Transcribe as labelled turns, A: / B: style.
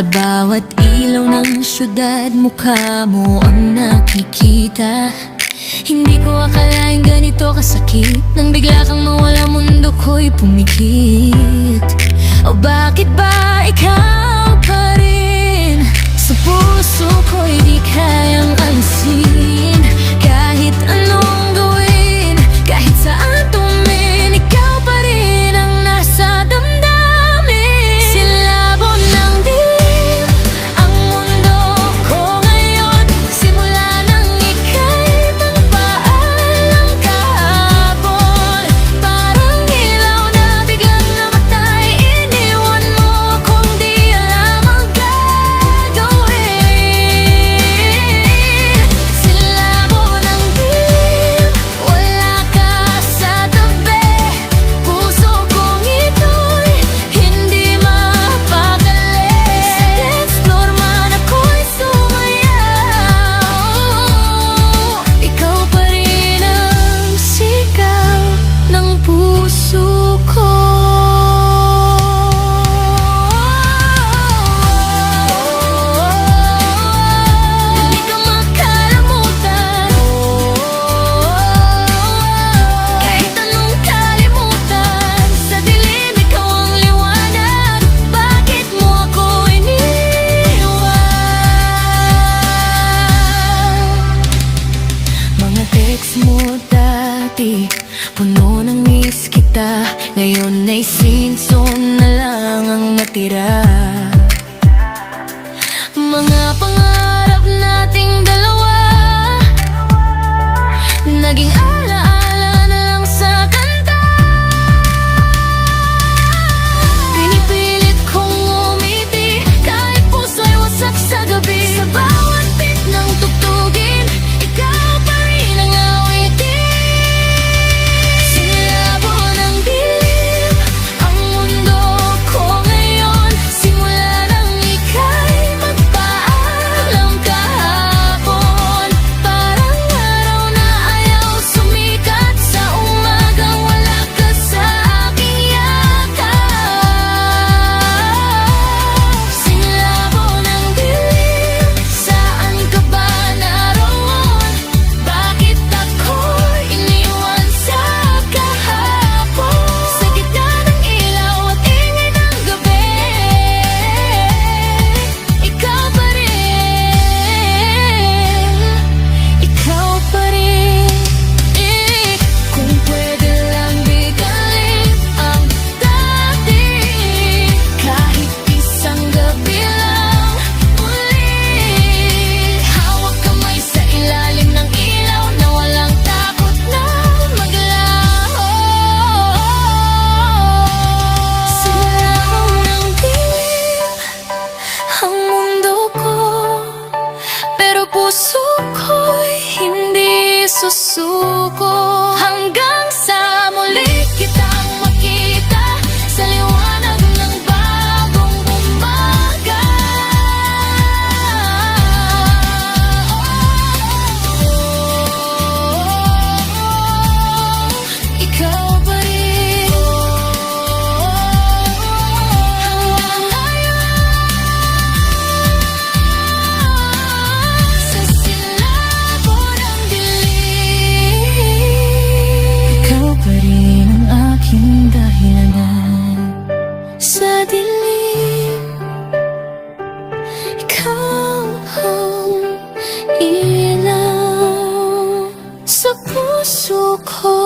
A: Sa bawat ilaw ng syudad, mukha mo ang nakikita. Hindi ko akalain ganito kasakit, nang bigla kang mawala, mundo ko'y pumikit. O bakit ba ikaw pa rin? Sa puso ko'y di kayang alisin. Kahit anong gawin, kahit saan tumingin, ikaw pa rin ang nasa damdamin. Silabo ng dilim ang mundo ko ngayon, simula nang ika'y magpaalam kahapon. Parang ilaw na biglang namatay, iniwan mo kung di alam ang gagawin. Silabo ng dilim, wala ka sa tabi, puso kong ito'y hindi mapakali. Sa dance floor man ako'y sumayaw, ikaw pa rin ang sigaw ng puso ko. Hindi ka makalimutan, kahit anong kalimutan. Sa dilim, ikaw ang liwanag, bakit mo ako iniwan? Mga text mo dati, puno ng miss kita. Ngayon ay scene na lang ang natira. Mga pangarap nating dalawa, naging alaala na lang sa kanta. Pinipilit kong umiti, kahit puso'y wasak sa gabi. Sa bawat beat ng tugtugin, ikaw pa rin ang awitin. Silabo ng dilim ang mundo ko ngayon, simula nang ika'y magpaalam kahapon. Parang araw na ayaw sumikat, sa umaga wala ka sa aking yakap. Silabo ng dilim, saan ka ba naroon? Bakit ako'y iniwan sa kahapon? Sa gitna ng ilaw at ingay ng gabi, ikaw pa rin, ikaw pa rin. Kung pwede lang bigyan ang dati, kahit isang gabi lang ulit. Hawak kamay sa ilalim ng ilaw na walang takot na maglaho. Silabo ng dilim ang mundo ko, pero puso ko'y hindi susuko. Hanggang sa muli kitang makita, sa liwanag ng bagong umaga. Ikaw pa rin hanggang ngayon, sa silabo ng dilim. Ikaw pa rin ang aking dahilanan. Sa dilim, ikaw ang ilaw sa puso ko.